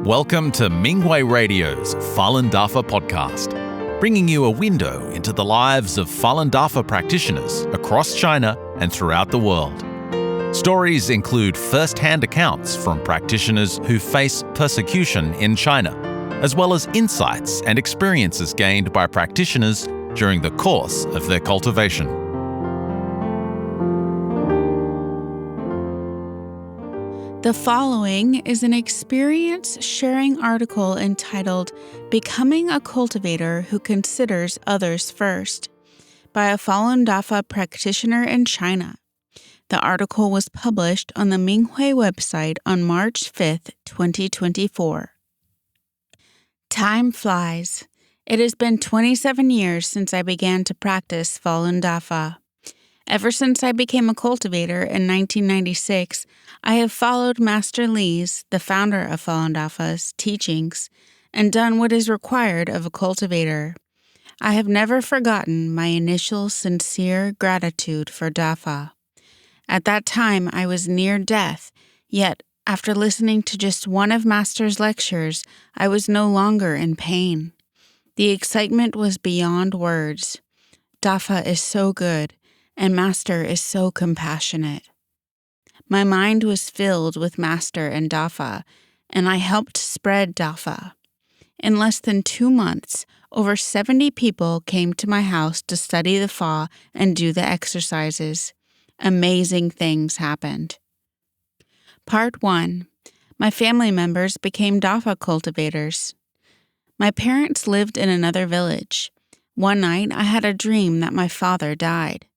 Welcome to Minghui Radio's Falun Dafa podcast, bringing you a window into the lives of Falun Dafa practitioners across China and throughout the world. Stories include first-hand accounts from practitioners who face persecution in China, as well as insights and experiences gained by practitioners during the course of their cultivation. The following is an experience-sharing article entitled Becoming a Cultivator Who Considers Others First by a Falun Dafa practitioner in China. The article was published on the Minghui website on March 5th, 2024. Time flies. It has been 27 years since I began to practice Falun Dafa. Ever since I became a cultivator in 1996, I have followed Master Li's, the founder of Falun Dafa's, teachings and done what is required of a cultivator. I have never forgotten my initial sincere gratitude for Dafa. At that time, I was near death, yet after listening to just one of Master's lectures, I was no longer in pain. The excitement was beyond words. Dafa is so good, and Master is so compassionate. My mind was filled with Master and Dafa, and I helped spread Dafa. In less than 2 months, over 70 people came to my house to study the Fa and do the exercises. Amazing things happened. Part 1. My family members became Dafa cultivators. My parents lived in another village. One night, I had a dream that my father died.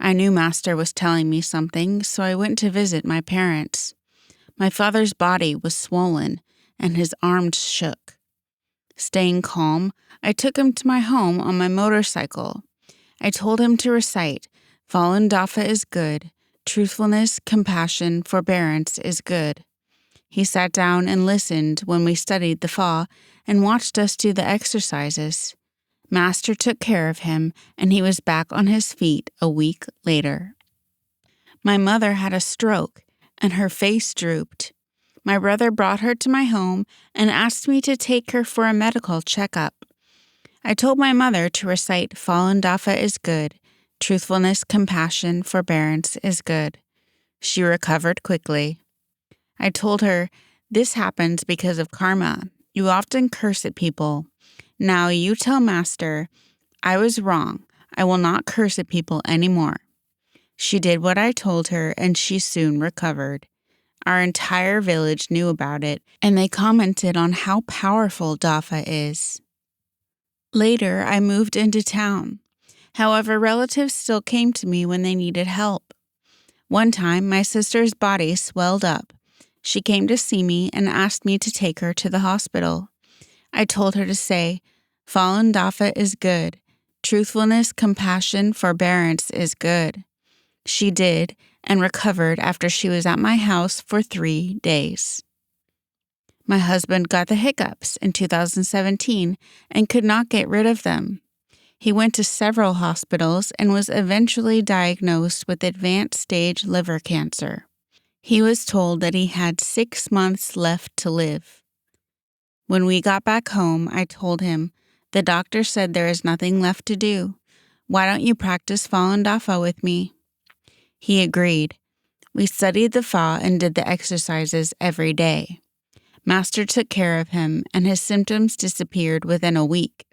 I knew Master was telling me something, so I went to visit my parents. My father's body was swollen, and his arms shook. Staying calm, I took him to my home on my motorcycle. I told him to recite, Falun Dafa is good, truthfulness, compassion, forbearance is good. He sat down and listened when we studied the Fa and watched us do the exercises. Master took care of him, and he was back on his feet a week later. My mother had a stroke, and her face drooped. My brother brought her to my home and asked me to take her for a medical checkup. I told my mother to recite Falun Dafa is good, truthfulness, compassion, forbearance is good. She recovered quickly. I told her, this happens because of karma. You often curse at people. Now you tell Master, I was wrong. I will not curse at people anymore. She did what I told her, and she soon recovered. Our entire village knew about it, and they commented on how powerful Dafa is. Later, I moved into town. However, relatives still came to me when they needed help. One time, my sister's body swelled up. She came to see me and asked me to take her to the hospital. I told her to say, Falun Dafa is good. Truthfulness, compassion, forbearance is good. She did and recovered after she was at my house for 3 days. My husband got the hiccups in 2017 and could not get rid of them. He went to several hospitals and was eventually diagnosed with advanced stage liver cancer. He was told that he had 6 months left to live. When we got back home, I told him, the doctor said there is nothing left to do. Why don't you practice Falun Dafa with me? He agreed. We studied the Fa and did the exercises every day. Master took care of him, and his symptoms disappeared within a week.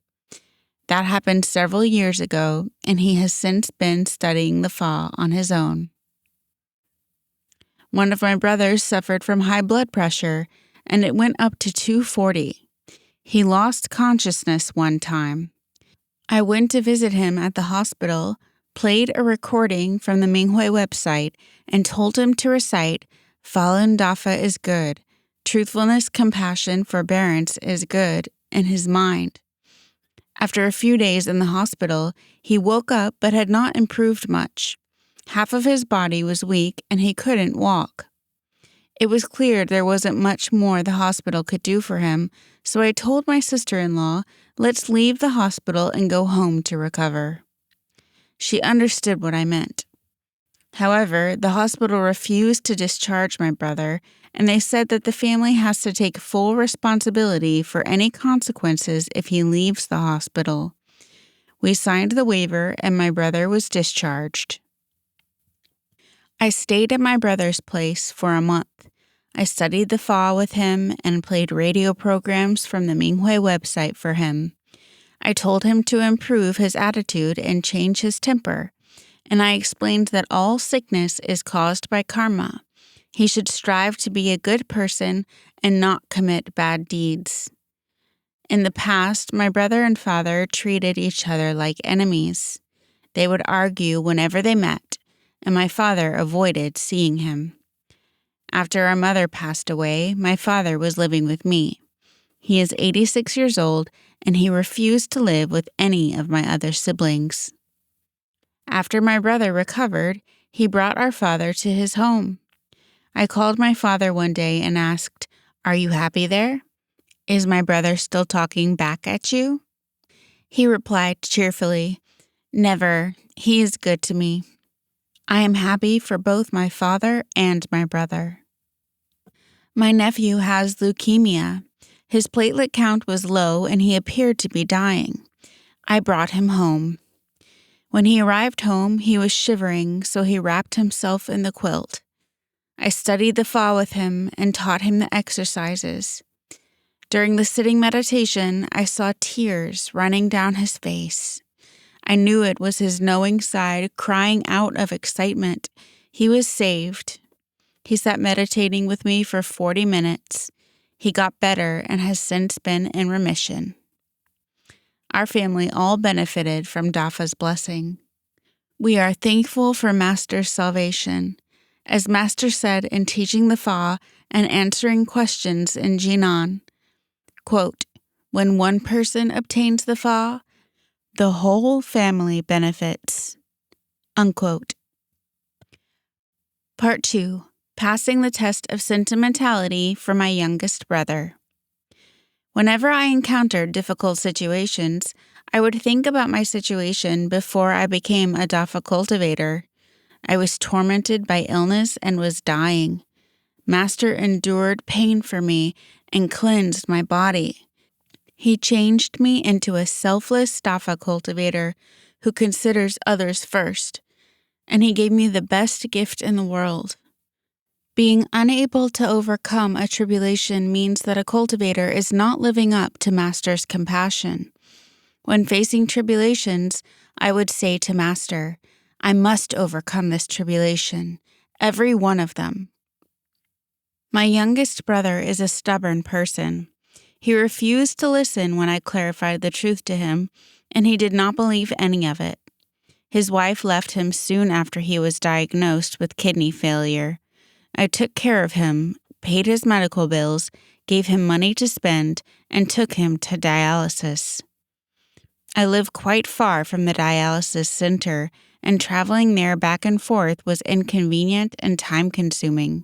That happened several years ago, and he has since been studying the Fa on his own. One of my brothers suffered from high blood pressure, and it went up to 240. He lost consciousness one time. I went to visit him at the hospital, played a recording from the Minghui website, and told him to recite, Falun Dafa is good, truthfulness, compassion, forbearance is good, in his mind. After a few days in the hospital, he woke up but had not improved much. Half of his body was weak and he couldn't walk. It was clear there wasn't much more the hospital could do for him, so I told my sister-in-law, let's leave the hospital and go home to recover. She understood what I meant. However, the hospital refused to discharge my brother, and they said that the family has to take full responsibility for any consequences if he leaves the hospital. We signed the waiver, and my brother was discharged. I stayed at my brother's place for a month. I studied the Fa with him and played radio programs from the Minghui website for him. I told him to improve his attitude and change his temper, and I explained that all sickness is caused by karma. He should strive to be a good person and not commit bad deeds. In the past, my brother and father treated each other like enemies. They would argue whenever they met, and my father avoided seeing him. After our mother passed away, my father was living with me. He is 86 years old, and he refused to live with any of my other siblings. After my brother recovered, he brought our father to his home. I called my father one day and asked, "Are you happy there? Is my brother still talking back at you?" He replied cheerfully, "Never. He is good to me. I am happy for both my father and my brother." My nephew has leukemia. His platelet count was low and he appeared to be dying. I brought him home. When he arrived home, he was shivering, so he wrapped himself in the quilt. I studied the Fa with him and taught him the exercises. During the sitting meditation, I saw tears running down his face. I knew it was his knowing side crying out of excitement. He was saved. He sat meditating with me for 40 minutes. He got better and has since been in remission. Our family all benefited from Dafa's blessing. We are thankful for Master's salvation. As Master said in teaching the Fa and answering questions in Jinan, quote, "When one person obtains the Fa, the whole family benefits." Unquote. Part 2. Passing the test of sentimentality for my youngest brother. Whenever I encountered difficult situations, I would think about my situation before I became a Dafa cultivator. I was tormented by illness and was dying. Master endured pain for me and cleansed my body. He changed me into a selfless Dafa cultivator who considers others first, and he gave me the best gift in the world. Being unable to overcome a tribulation means that a cultivator is not living up to Master's compassion. When facing tribulations, I would say to Master, "I must overcome this tribulation, every one of them." My youngest brother is a stubborn person. He refused to listen when I clarified the truth to him, and he did not believe any of it. His wife left him soon after he was diagnosed with kidney failure. I took care of him, paid his medical bills, gave him money to spend, and took him to dialysis. I live quite far from the dialysis center, and traveling there back and forth was inconvenient and time-consuming.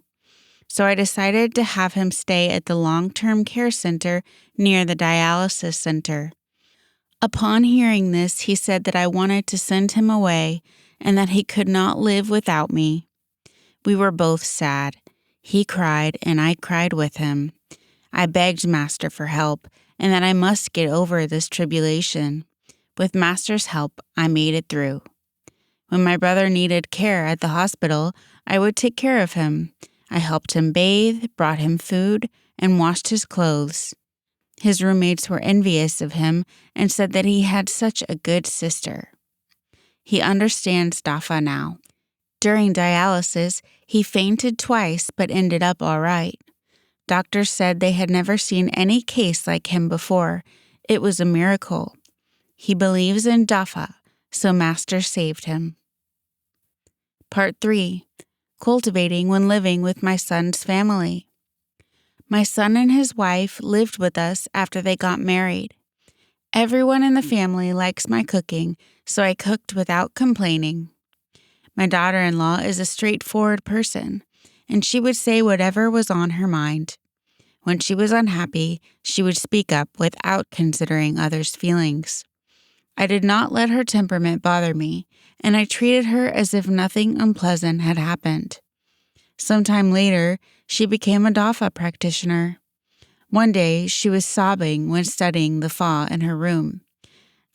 So I decided to have him stay at the long-term care center near the dialysis center. Upon hearing this, he said that I wanted to send him away and that he could not live without me. We were both sad. He cried, and I cried with him. I begged Master for help, and that I must get over this tribulation. With Master's help, I made it through. When my brother needed care at the hospital, I would take care of him. I helped him bathe, brought him food, and washed his clothes. His roommates were envious of him and said that he had such a good sister. He understands Dafa now. During dialysis, he fainted twice but ended up all right. Doctors said they had never seen any case like him before. It was a miracle. He believes in Dafa, so Master saved him. Part 3. Cultivating when living with my son's family. My son and his wife lived with us after they got married. Everyone in the family likes my cooking, so I cooked without complaining. My daughter-in-law is a straightforward person, and she would say whatever was on her mind. When she was unhappy, she would speak up without considering others' feelings. I did not let her temperament bother me, and I treated her as if nothing unpleasant had happened. Sometime later, she became a Dafa practitioner. One day, she was sobbing when studying the Fa in her room.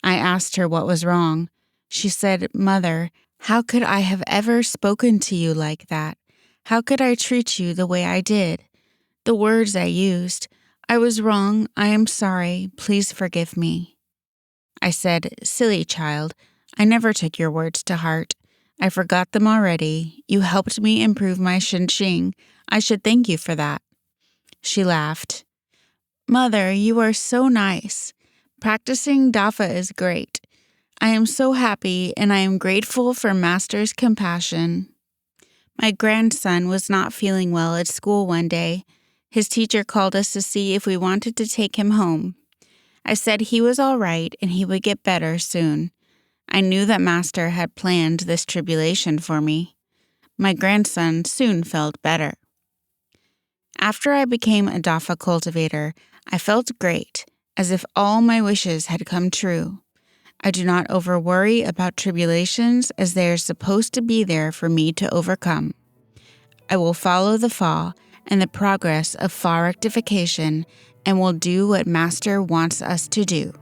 I asked her what was wrong. She said, "Mother, how could I have ever spoken to you like that? How could I treat you the way I did? The words I used. I was wrong. I am sorry. Please forgive me." I said, "Silly child, I never took your words to heart. I forgot them already. You helped me improve my Shinxing. I should thank you for that." She laughed. "Mother, you are so nice. Practicing Dafa is great. I am so happy and I am grateful for Master's compassion." My grandson was not feeling well at school one day. His teacher called us to see if we wanted to take him home. I said he was all right and he would get better soon. I knew that Master had planned this tribulation for me. My grandson soon felt better. After I became a Dafa cultivator, I felt great, as if all my wishes had come true. I do not over-worry about tribulations as they are supposed to be there for me to overcome. I will follow the Fa and the progress of Fa rectification and will do what Master wants us to do.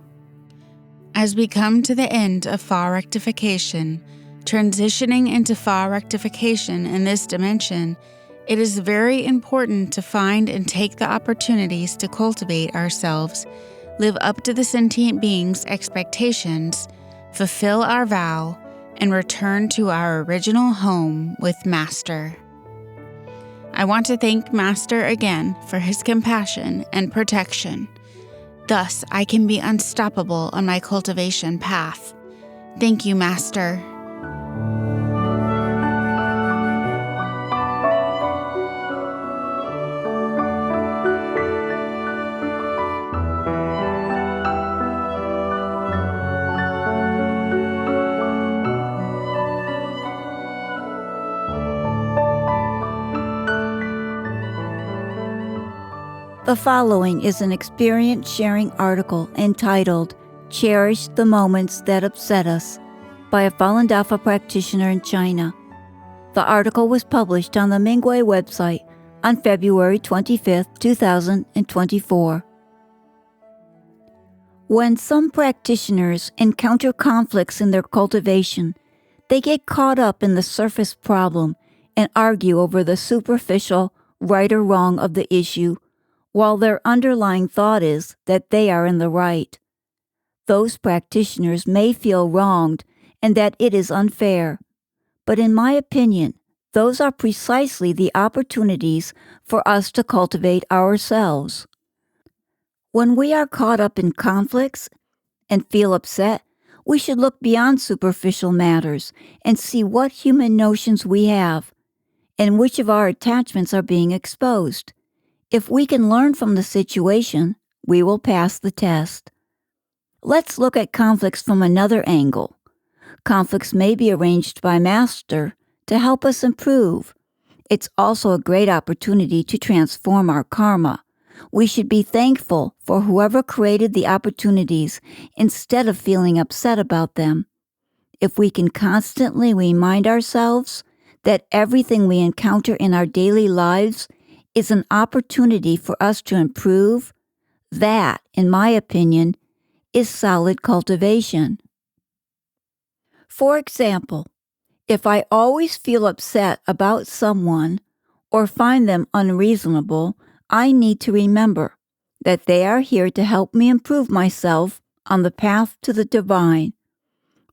As we come to the end of Fa rectification, transitioning into Fa rectification in this dimension, it is very important to find and take the opportunities to cultivate ourselves, live up to the sentient being's expectations, fulfill our vow, and return to our original home with Master. I want to thank Master again for his compassion and protection. Thus, I can be unstoppable on my cultivation path. Thank you, Master. The following is an experience sharing article entitled "Cherish the Moments That Upset Us" by a Falun Dafa practitioner in China. The article was published on the Minghui website on February 25, 2024. When some practitioners encounter conflicts in their cultivation, they get caught up in the surface problem and argue over the superficial right or wrong of the issue, while their underlying thought is that they are in the right. Those practitioners may feel wronged and that it is unfair, but in my opinion, those are precisely the opportunities for us to cultivate ourselves. When we are caught up in conflicts and feel upset, we should look beyond superficial matters and see what human notions we have and which of our attachments are being exposed. If we can learn from the situation, we will pass the test. Let's look at conflicts from another angle. Conflicts may be arranged by Master to help us improve. It's also a great opportunity to transform our karma. We should be thankful for whoever created the opportunities instead of feeling upset about them. If we can constantly remind ourselves that everything we encounter in our daily lives is an opportunity for us to improve, that, in my opinion, is solid cultivation. For example, if I always feel upset about someone or find them unreasonable, I need to remember that they are here to help me improve myself on the path to the divine.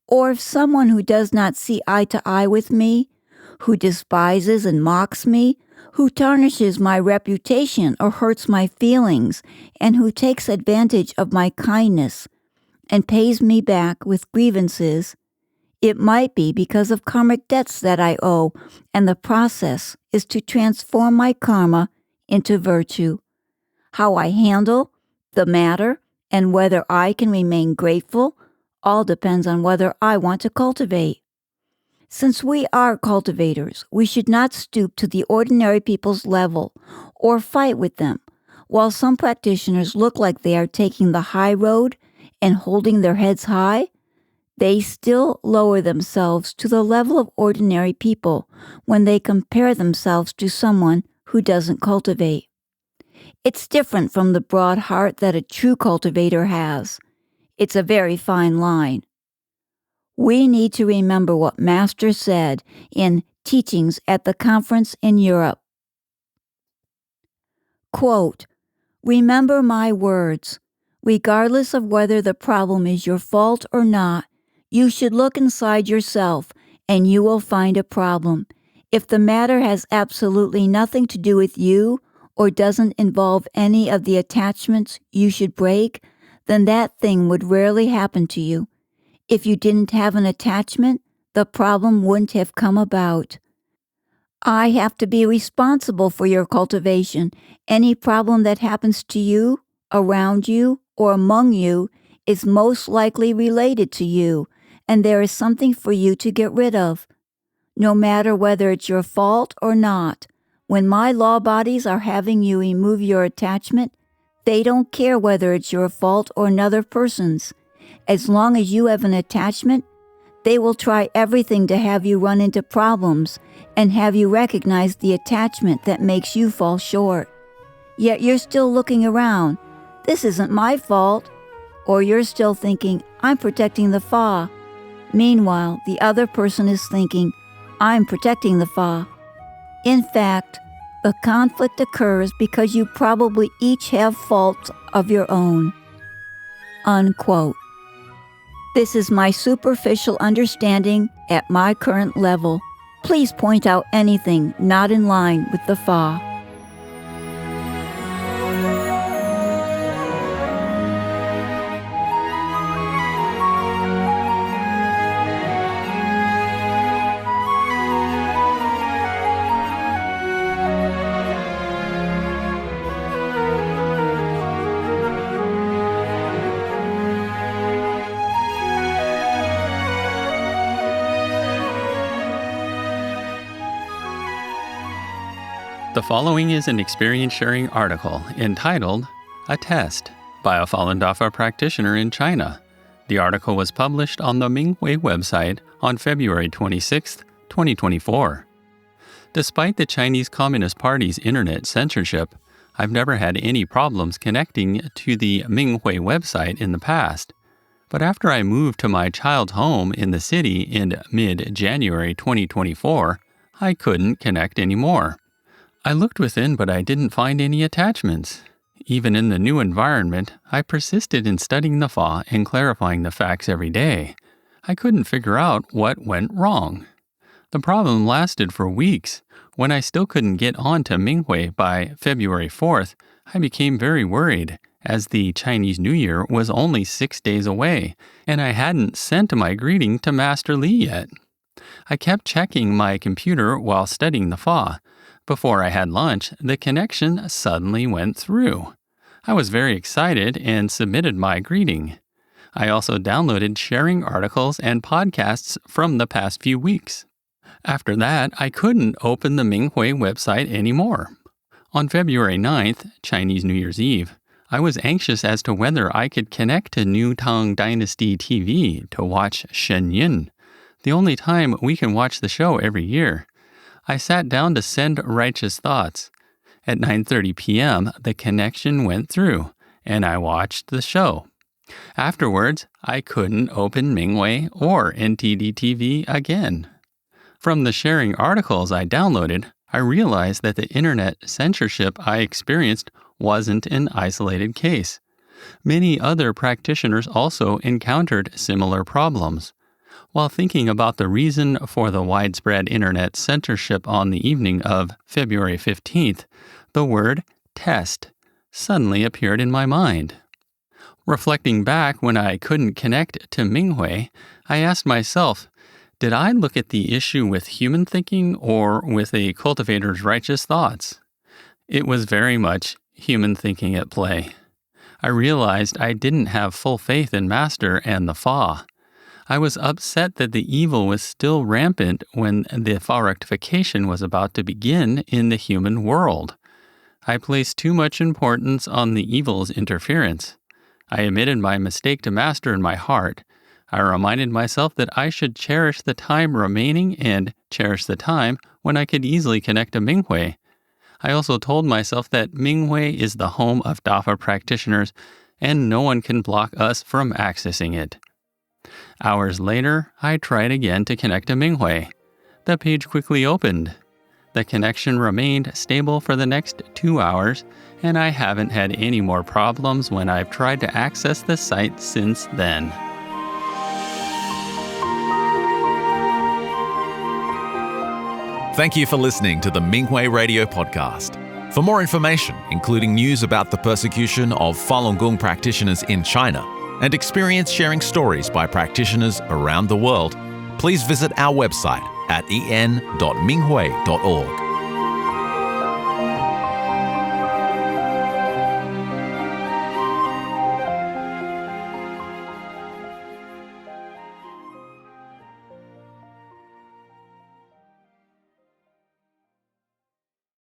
Or if someone who does not see eye to eye with me, who despises and mocks me, who tarnishes my reputation or hurts my feelings, and who takes advantage of my kindness and pays me back with grievances, it might be because of karmic debts that I owe, and the process is to transform my karma into virtue. How I handle the matter and whether I can remain grateful all depends on whether I want to cultivate. Since we are cultivators, we should not stoop to the ordinary people's level or fight with them. While some practitioners look like they are taking the high road and holding their heads high, They still lower themselves to the level of ordinary people when they compare themselves to someone who doesn't cultivate. It's different from the broad heart that a true cultivator has. It's a very fine line. We need to remember what Master said in Teachings at the Conference in Europe. Quote, "Remember my words. Regardless of whether the problem is your fault or not, you should look inside yourself and you will find a problem. If the matter has absolutely nothing to do with you or doesn't involve any of the attachments you should break, then that thing would rarely happen to you. If you didn't have an attachment, the problem wouldn't have come about. I have to be responsible for your cultivation. Any problem that happens to you, around you, or among you is most likely related to you, and there is something for you to get rid of. No matter whether it's your fault or not, when my law bodies are having you remove your attachment, they don't care whether it's your fault or another person's. As long as you have an attachment, they will try everything to have you run into problems and have you recognize the attachment that makes you fall short. Yet you're still looking around. This isn't my fault. Or you're still thinking, I'm protecting the Fa. Meanwhile, the other person is thinking, I'm protecting the Fa. In fact, the conflict occurs because you probably each have faults of your own." Unquote. This is my superficial understanding at my current level. Please point out anything not in line with the Fa. The following is an experience-sharing article entitled A Test by a Falun Dafa practitioner in China. The article was published on the Minghui website on February 26, 2024. Despite the Chinese Communist Party's internet censorship, I've never had any problems connecting to the Minghui website in the past. But after I moved to my child's home in the city in mid-January 2024, I couldn't connect anymore. I looked within, but I didn't find any attachments. Even in the new environment, I persisted in studying the Fa and clarifying the facts every day. I couldn't figure out what went wrong. The problem lasted for weeks. When I still couldn't get on to Minghui by February 4th, I became very worried, as the Chinese New Year was only 6 days away, and I hadn't sent my greeting to Master Li yet. I kept checking my computer while studying the Fa. Before I had lunch, the connection suddenly went through. I was very excited and submitted my greeting. I also downloaded sharing articles and podcasts from the past few weeks. After that, I couldn't open the Minghui website anymore. On February 9th, Chinese New Year's Eve, I was anxious as to whether I could connect to New Tang Dynasty TV to watch Shen Yun, the only time we can watch the show every year. I sat down to send righteous thoughts. At 9:30 p.m., the connection went through, and I watched the show. Afterwards, I couldn't open Minghui or NTD TV again. From the sharing articles I downloaded, I realized that the internet censorship I experienced wasn't an isolated case. Many other practitioners also encountered similar problems. While thinking about the reason for the widespread internet censorship on the evening of February 15th, the word test suddenly appeared in my mind. Reflecting back when I couldn't connect to Minghui, I asked myself, did I look at the issue with human thinking or with a cultivator's righteous thoughts? It was very much human thinking at play. I realized I didn't have full faith in Master and the Fa. I was upset that the evil was still rampant when the Fa rectification was about to begin in the human world. I placed too much importance on the evil's interference. I admitted my mistake to Master in my heart, I reminded myself that I should cherish the time remaining and cherish the time when I could easily connect to Minghui. I also told myself that Minghui is the home of Dafa practitioners and no one can block us from accessing it. Hours later, I tried again to connect to Minghui. The page quickly opened. The connection remained stable for the next 2 hours, and I haven't had any more problems when I've tried to access the site since then. Thank you for listening to the Minghui Radio Podcast. For more information, including news about the persecution of Falun Gong practitioners in China and experience sharing stories by practitioners around the world, please visit our website at en.minghui.org.